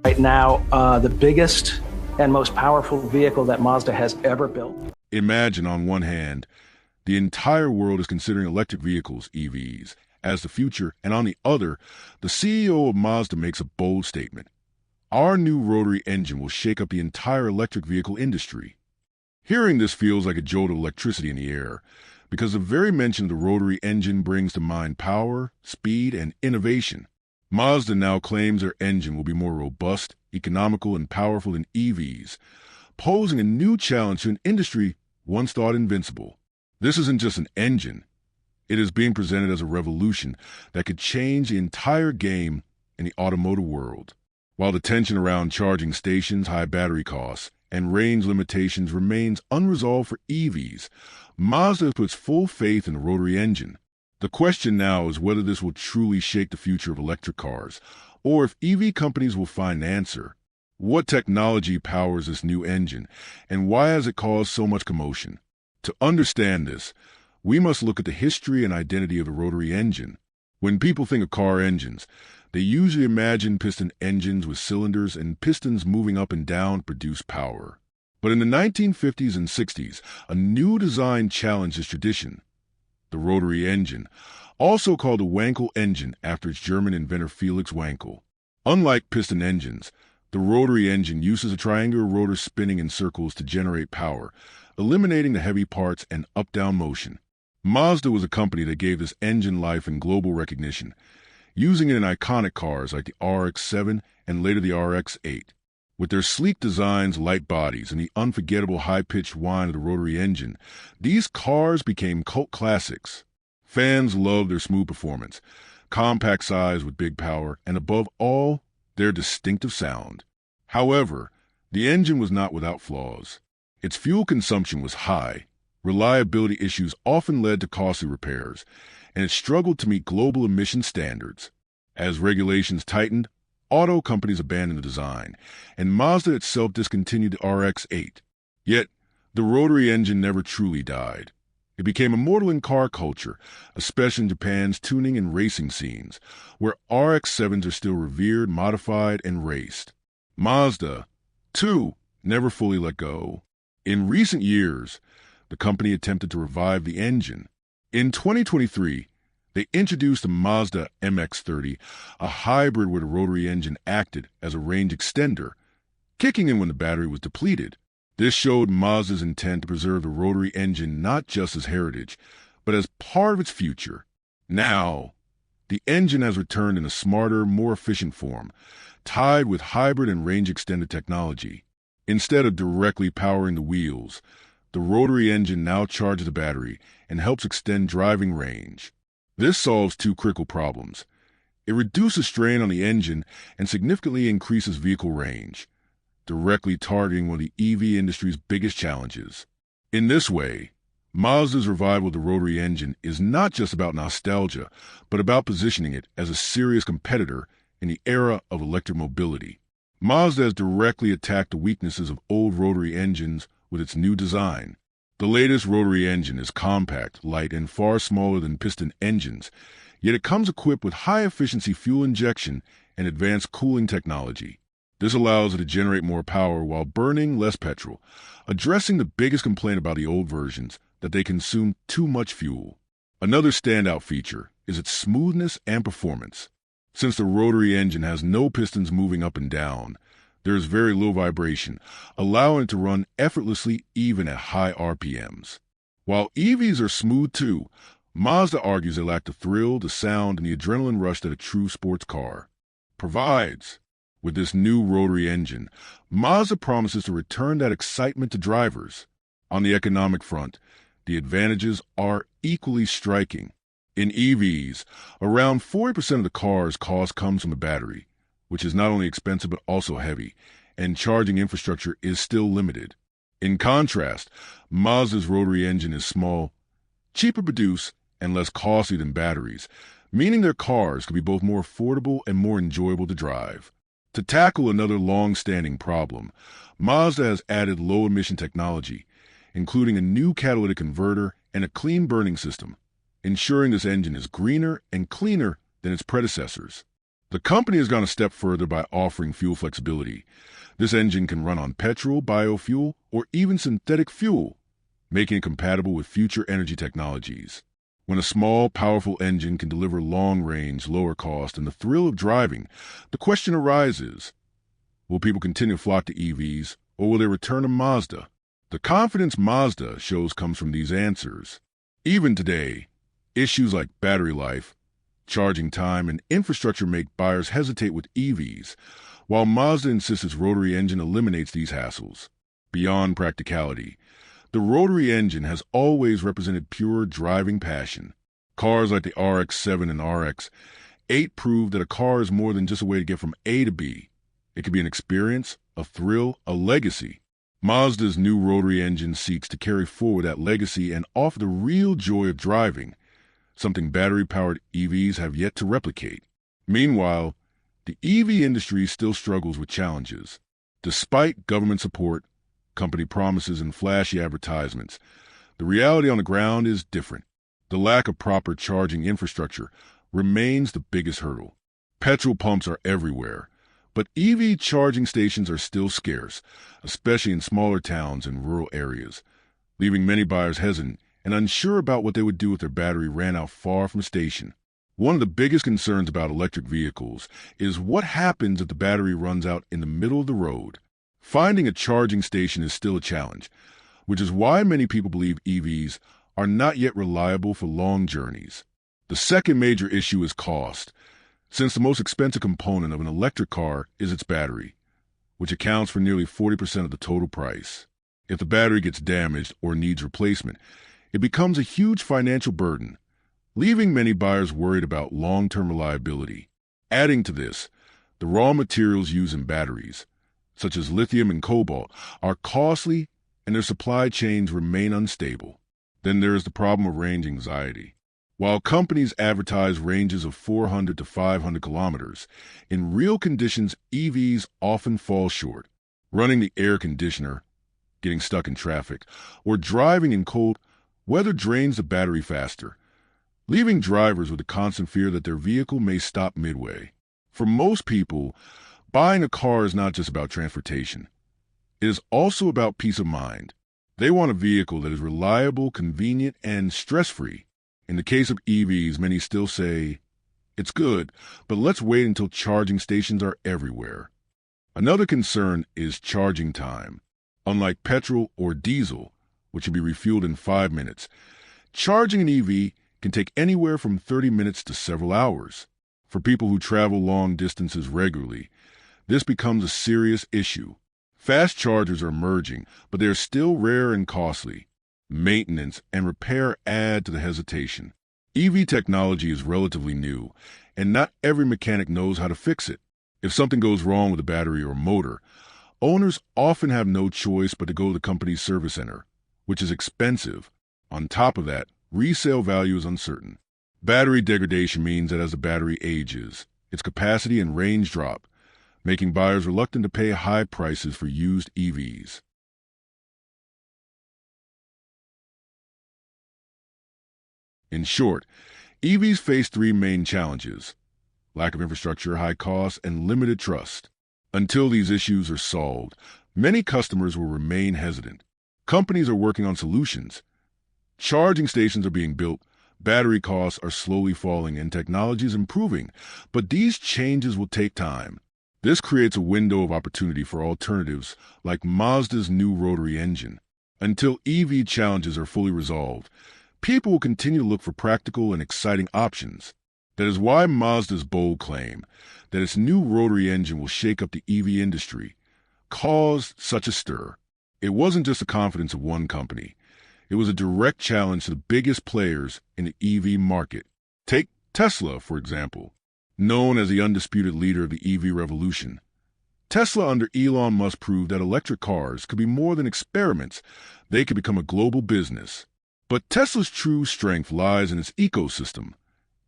right now the biggest and most powerful vehicle that Mazda has ever built. Imagine, on one hand, the entire world is considering electric vehicles, EVs, as the future, and on the other, the CEO of Mazda makes a bold statement. Our new rotary engine will shake up the entire electric vehicle industry. Hearing this feels like a jolt of electricity in the air, because the very mention of the rotary engine brings to mind power, speed, and innovation. Mazda now claims their engine will be more robust, economical, and powerful than EVs, posing a new challenge to an industry once thought invincible. This isn't just an engine. It is being presented as a revolution that could change the entire game in the automotive world. While the tension around charging stations, high battery costs, and range limitations remains unresolved for EVs, Mazda puts full faith in the rotary engine. The question now is whether this will truly shake the future of electric cars, or if EV companies will find an answer. What technology powers this new engine, and why has it caused so much commotion? To understand this, we must look at the history and identity of the rotary engine. When people think of car engines, they usually imagine piston engines with cylinders and pistons moving up and down to produce power. But in the 1950s and 60s, a new design challenged this tradition. The rotary engine, also called the Wankel engine after its German inventor Felix Wankel. Unlike piston engines, the rotary engine uses a triangular rotor spinning in circles to generate power, eliminating the heavy parts and up-down motion. Mazda was a company that gave this engine life and global recognition, using it in iconic cars like the RX-7 and later the RX-8. With their sleek designs, light bodies, and the unforgettable high-pitched whine of the rotary engine, these cars became cult classics. Fans loved their smooth performance, compact size with big power, and above all, their distinctive sound. However, the engine was not without flaws. Its fuel consumption was high, reliability issues often led to costly repairs, and it struggled to meet global emission standards. As regulations tightened, auto companies abandoned the design, and Mazda itself discontinued the RX-8. Yet, the rotary engine never truly died. It became immortal in car culture, especially in Japan's tuning and racing scenes, where RX-7s are still revered, modified, and raced. Mazda, too, never fully let go. In recent years, the company attempted to revive the engine. In 2023, they introduced the Mazda MX-30, a hybrid where the rotary engine acted as a range extender, kicking in when the battery was depleted. This showed Mazda's intent to preserve the rotary engine not just as heritage, but as part of its future. Now, the engine has returned in a smarter, more efficient form, tied with hybrid and range extender technology. Instead of directly powering the wheels, the rotary engine now charges the battery and helps extend driving range. This solves two critical problems. It reduces strain on the engine and significantly increases vehicle range, directly targeting one of the EV industry's biggest challenges. In this way, Mazda's revival of the rotary engine is not just about nostalgia, but about positioning it as a serious competitor in the era of electric mobility. Mazda has directly attacked the weaknesses of old rotary engines with its new design. The latest rotary engine is compact, light, and far smaller than piston engines, yet it comes equipped with high-efficiency fuel injection and advanced cooling technology. This allows it to generate more power while burning less petrol, addressing the biggest complaint about the old versions, that they consume too much fuel. Another standout feature is its smoothness and performance. Since the rotary engine has no pistons moving up and down, there is very little vibration, allowing it to run effortlessly even at high RPMs. While EVs are smooth too, Mazda argues they lack the thrill, the sound, and the adrenaline rush that a true sports car provides. With this new rotary engine, Mazda promises to return that excitement to drivers. On the economic front, the advantages are equally striking. In EVs, around 40% of the car's cost comes from the battery, which is not only expensive but also heavy, and charging infrastructure is still limited. In contrast, Mazda's rotary engine is small, cheaper to produce, and less costly than batteries, meaning their cars can be both more affordable and more enjoyable to drive. To tackle another long-standing problem, Mazda has added low-emission technology, including a new catalytic converter and a clean burning system, ensuring this engine is greener and cleaner than its predecessors. The company has gone a step further by offering fuel flexibility. This engine can run on petrol, biofuel, or even synthetic fuel, making it compatible with future energy technologies. When a small, powerful engine can deliver long range, lower cost, and the thrill of driving, the question arises, will people continue to flock to EVs, or will they return to Mazda? The confidence Mazda shows comes from these answers. Even today, issues like battery life, charging time, and infrastructure make buyers hesitate with EVs, while Mazda insists its rotary engine eliminates these hassles. Beyond practicality, the rotary engine has always represented pure driving passion. Cars like the RX-7 and RX-8 prove that a car is more than just a way to get from A to B. It can be an experience, a thrill, a legacy. Mazda's new rotary engine seeks to carry forward that legacy and offer the real joy of driving, something battery-powered EVs have yet to replicate. Meanwhile, the EV industry still struggles with challenges. Despite government support, company promises, and flashy advertisements, the reality on the ground is different. The lack of proper charging infrastructure remains the biggest hurdle. Petrol pumps are everywhere, but EV charging stations are still scarce, especially in smaller towns and rural areas, leaving many buyers hesitant and unsure about what they would do if their battery ran out far from a station. One of the biggest concerns about electric vehicles is what happens if the battery runs out in the middle of the road. Finding a charging station is still a challenge, which is why many people believe EVs are not yet reliable for long journeys. The second major issue is cost, since the most expensive component of an electric car is its battery, which accounts for nearly 40% of the total price. If the battery gets damaged or needs replacement, it becomes a huge financial burden, leaving many buyers worried about long-term reliability. Adding to this, the raw materials used in batteries, such as lithium and cobalt, are costly and their supply chains remain unstable. Then there is the problem of range anxiety. While companies advertise ranges of 400 to 500 kilometers, in real conditions, EVs often fall short. Running the air conditioner, getting stuck in traffic, or driving in cold weather drains the battery faster, leaving drivers with the constant fear that their vehicle may stop midway. For most people, buying a car is not just about transportation. It is also about peace of mind. They want a vehicle that is reliable, convenient, and stress-free. In the case of EVs, many still say, it's good, but let's wait until charging stations are everywhere. Another concern is charging time. Unlike petrol or diesel, which can be refueled in 5 minutes, charging an EV can take anywhere from 30 minutes to several hours. For people who travel long distances regularly, this becomes a serious issue. Fast chargers are emerging, but they are still rare and costly. Maintenance and repair add to the hesitation. EV technology is relatively new, and not every mechanic knows how to fix it. If something goes wrong with the battery or motor, owners often have no choice but to go to the company's service center, which is expensive. On top of that, resale value is uncertain. Battery degradation means that as the battery ages, its capacity and range drop, making buyers reluctant to pay high prices for used EVs. In short, EVs face three main challenges: lack of infrastructure, high costs, and limited trust. Until these issues are solved, many customers will remain hesitant. Companies are working on solutions. Charging stations are being built, battery costs are slowly falling, and technology is improving, but these changes will take time. This creates a window of opportunity for alternatives like Mazda's new rotary engine. Until EV challenges are fully resolved, people will continue to look for practical and exciting options. That is why Mazda's bold claim that its new rotary engine will shake up the EV industry caused such a stir. It wasn't just the confidence of one company. It was a direct challenge to the biggest players in the EV market. Take Tesla, for example, known as the undisputed leader of the EV revolution. Tesla under Elon Musk proved that electric cars could be more than experiments. They could become a global business. But Tesla's true strength lies in its ecosystem: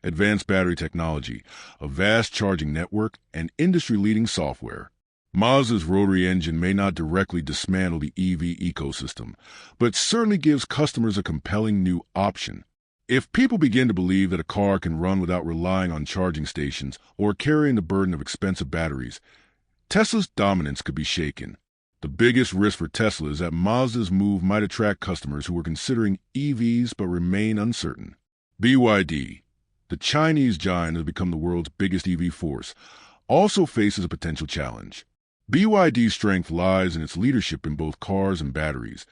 advanced battery technology, a vast charging network, and industry-leading software. Mazda's rotary engine may not directly dismantle the EV ecosystem, but it certainly gives customers a compelling new option. If people begin to believe that a car can run without relying on charging stations or carrying the burden of expensive batteries, Tesla's dominance could be shaken. The biggest risk for Tesla is that Mazda's move might attract customers who are considering EVs but remain uncertain. BYD, the Chinese giant has become the world's biggest EV force, also faces a potential challenge. BYD's strength lies in its leadership in both cars and batteries,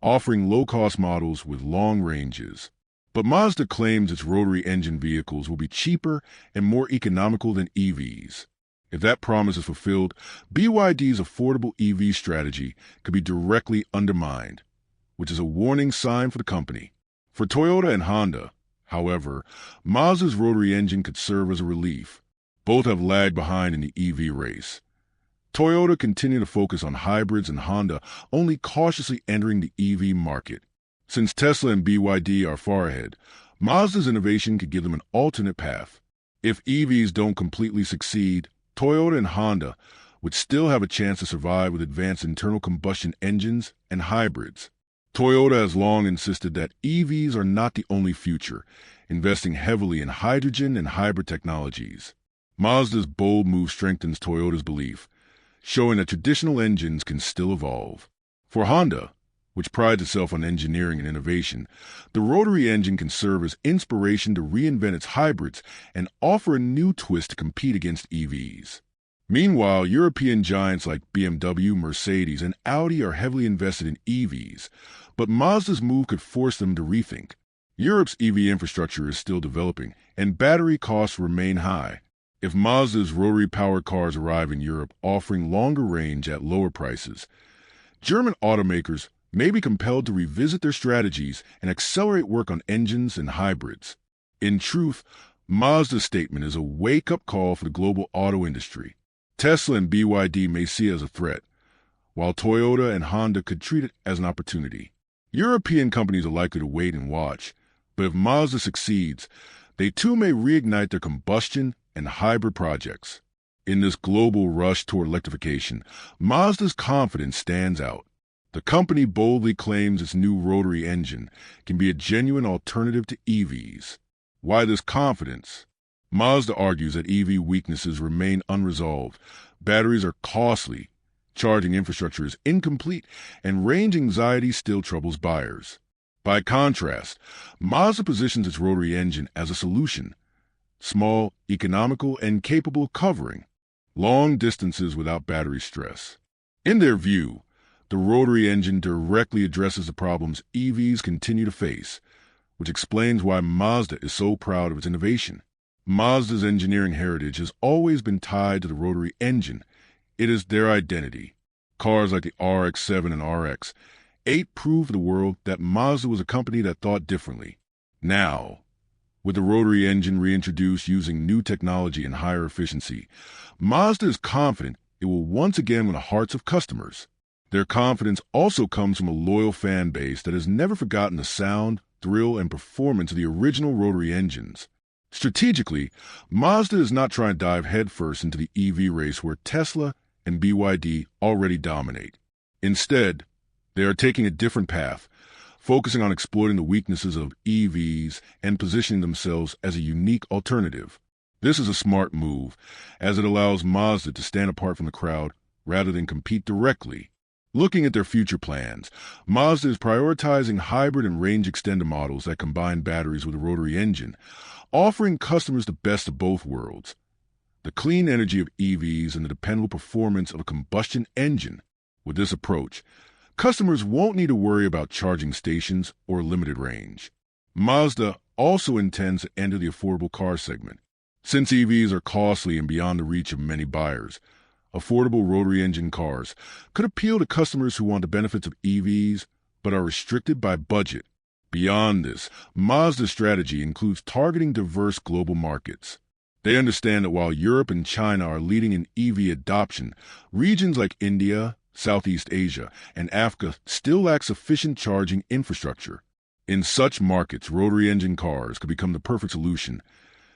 offering low-cost models with long ranges. But Mazda claims its rotary engine vehicles will be cheaper and more economical than EVs. If that promise is fulfilled, BYD's affordable EV strategy could be directly undermined, which is a warning sign for the company. For Toyota and Honda, however, Mazda's rotary engine could serve as a relief. Both have lagged behind in the EV race. Toyota continued to focus on hybrids and Honda only cautiously entering the EV market. Since Tesla and BYD are far ahead, Mazda's innovation could give them an alternate path. If EVs don't completely succeed, Toyota and Honda would still have a chance to survive with advanced internal combustion engines and hybrids. Toyota has long insisted that EVs are not the only future, investing heavily in hydrogen and hybrid technologies. Mazda's bold move strengthens Toyota's belief, showing that traditional engines can still evolve. For Honda, which prides itself on engineering and innovation, the rotary engine can serve as inspiration to reinvent its hybrids and offer a new twist to compete against EVs. Meanwhile, European giants like BMW, Mercedes, and Audi are heavily invested in EVs, but Mazda's move could force them to rethink. Europe's EV infrastructure is still developing, and battery costs remain high. If Mazda's rotary-powered cars arrive in Europe offering longer range at lower prices, German automakers may be compelled to revisit their strategies and accelerate work on engines and hybrids. In truth, Mazda's statement is a wake-up call for the global auto industry. Tesla and BYD may see it as a threat, while Toyota and Honda could treat it as an opportunity. European companies are likely to wait and watch, but if Mazda succeeds, they too may reignite their combustion and hybrid projects. In this global rush toward electrification, Mazda's confidence stands out. The company boldly claims its new rotary engine can be a genuine alternative to EVs. Why this confidence? Mazda argues that EV weaknesses remain unresolved. Batteries are costly, charging infrastructure is incomplete, and range anxiety still troubles buyers. By contrast, Mazda positions its rotary engine as a solution: small, economical, and capable of covering long distances without battery stress. In their view, the rotary engine directly addresses the problems EVs continue to face, which explains why Mazda is so proud of its innovation. Mazda's engineering heritage has always been tied to the rotary engine. It is their identity. Cars like the RX-7 and RX-8 prove to the world that Mazda was a company that thought differently. Now, with the rotary engine reintroduced using new technology and higher efficiency, Mazda is confident it will once again win the hearts of customers. Their confidence also comes from a loyal fan base that has never forgotten the sound, thrill, and performance of the original rotary engines. Strategically, Mazda is not trying to dive headfirst into the EV race where Tesla and BYD already dominate. Instead, they are taking a different path, focusing on exploiting the weaknesses of EVs and positioning themselves as a unique alternative. This is a smart move, as it allows Mazda to stand apart from the crowd rather than compete directly. Looking at their future plans, Mazda is prioritizing hybrid and range-extender models that combine batteries with a rotary engine, offering customers the best of both worlds: the clean energy of EVs and the dependable performance of a combustion engine. With this approach, customers won't need to worry about charging stations or limited range. Mazda also intends to enter the affordable car segment. Since EVs are costly and beyond the reach of many buyers, affordable rotary engine cars could appeal to customers who want the benefits of EVs but are restricted by budget. Beyond this, Mazda's strategy includes targeting diverse global markets. They understand that while Europe and China are leading in EV adoption, regions like India, Southeast Asia, and Africa still lack sufficient charging infrastructure. In such markets, rotary engine cars could become the perfect solution,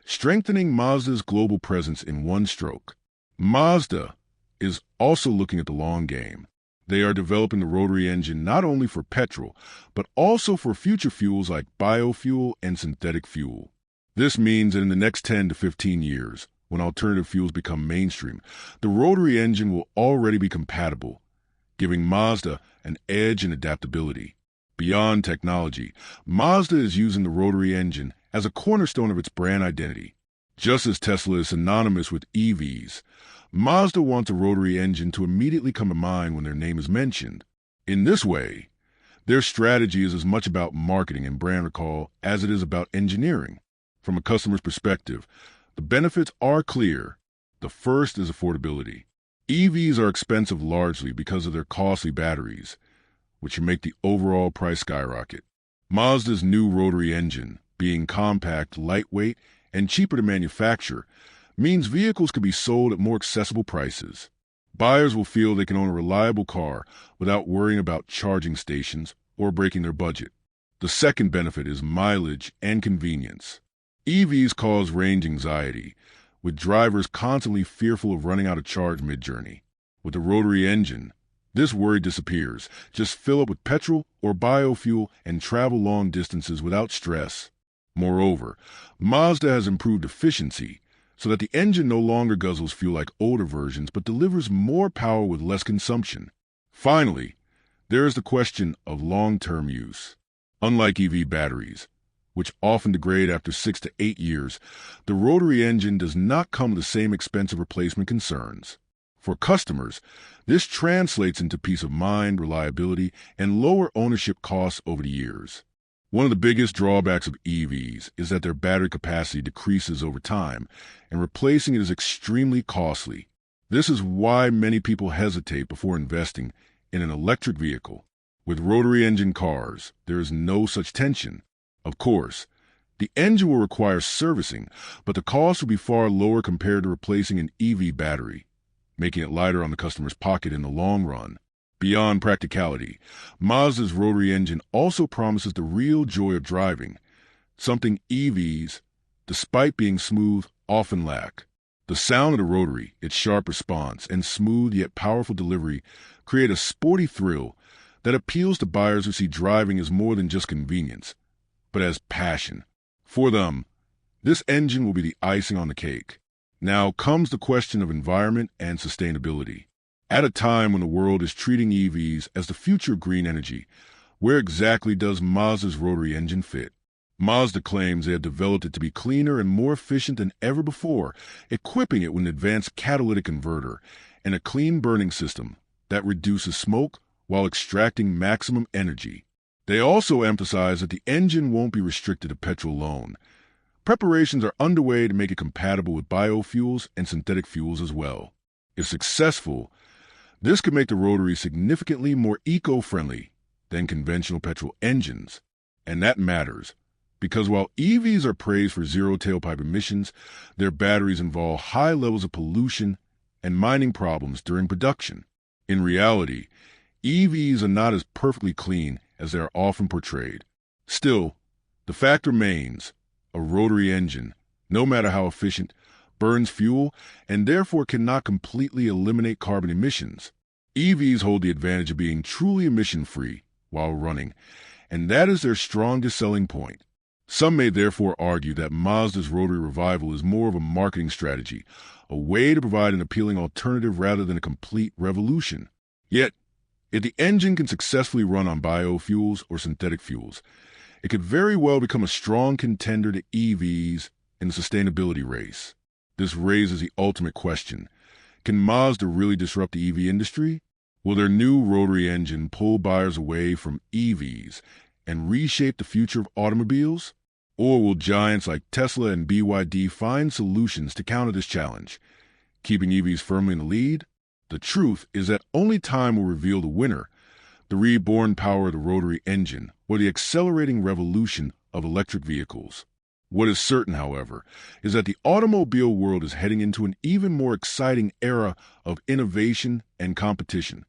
strengthening Mazda's global presence in one stroke. Mazda is also looking at the long game. They are developing the rotary engine not only for petrol, but also for future fuels like biofuel and synthetic fuel. This means that in the next 10 to 15 years, when alternative fuels become mainstream, the rotary engine will already be compatible, giving Mazda an edge in adaptability. Beyond technology, Mazda is using the rotary engine as a cornerstone of its brand identity. Just as Tesla is synonymous with EVs, Mazda wants a rotary engine to immediately come to mind when their name is mentioned. In this way, their strategy is as much about marketing and brand recall as it is about engineering. From a customer's perspective, the benefits are clear. The first is affordability. EVs are expensive largely because of their costly batteries, which can make the overall price skyrocket. Mazda's new rotary engine, being compact, lightweight, and cheaper to manufacture, means vehicles can be sold at more accessible prices. Buyers will feel they can own a reliable car without worrying about charging stations or breaking their budget. The second benefit is mileage and convenience. EVs cause range anxiety, with drivers constantly fearful of running out of charge mid-journey. With the rotary engine, this worry disappears. Just fill up with petrol or biofuel and travel long distances without stress. Moreover, Mazda has improved efficiency so that the engine no longer guzzles fuel like older versions but delivers more power with less consumption. Finally, there is the question of long-term use. Unlike EV batteries, which often degrade after 6 to 8 years, the rotary engine does not come with the same expensive replacement concerns. For customers, this translates into peace of mind, reliability, and lower ownership costs over the years. One of the biggest drawbacks of EVs is that their battery capacity decreases over time, and replacing it is extremely costly. This is why many people hesitate before investing in an electric vehicle. With rotary engine cars, there is no such tension. Of course, the engine will require servicing, but the cost will be far lower compared to replacing an EV battery, making it lighter on the customer's pocket in the long run. Beyond practicality, Mazda's rotary engine also promises the real joy of driving, something EVs, despite being smooth, often lack. The sound of the rotary, its sharp response, and smooth yet powerful delivery create a sporty thrill that appeals to buyers who see driving as more than just convenience, but as passion. For them, this engine will be the icing on the cake. Now comes the question of environment and sustainability. At a time when the world is treating EVs as the future of green energy, where exactly does Mazda's rotary engine fit? Mazda claims they have developed it to be cleaner and more efficient than ever before, equipping it with an advanced catalytic converter and a clean burning system that reduces smoke while extracting maximum energy. They also emphasize that the engine won't be restricted to petrol alone. Preparations are underway to make it compatible with biofuels and synthetic fuels as well. If successful, this could make the rotary significantly more eco-friendly than conventional petrol engines. And that matters, because while EVs are praised for zero tailpipe emissions, their batteries involve high levels of pollution and mining problems during production. In reality, EVs are not as perfectly clean as they are often portrayed. Still, the fact remains, a rotary engine, no matter how efficient, burns fuel and therefore cannot completely eliminate carbon emissions. EVs hold the advantage of being truly emission-free while running, and that is their strongest selling point. Some may therefore argue that Mazda's rotary revival is more of a marketing strategy, a way to provide an appealing alternative rather than a complete revolution. Yet, if the engine can successfully run on biofuels or synthetic fuels, it could very well become a strong contender to EVs in the sustainability race. This raises the ultimate question. Can Mazda really disrupt the EV industry? Will their new rotary engine pull buyers away from EVs and reshape the future of automobiles? Or will giants like Tesla and BYD find solutions to counter this challenge, keeping EVs firmly in the lead? The truth is that only time will reveal the winner, the reborn power of the rotary engine, or the accelerating revolution of electric vehicles. What is certain, however, is that the automobile world is heading into an even more exciting era of innovation and competition.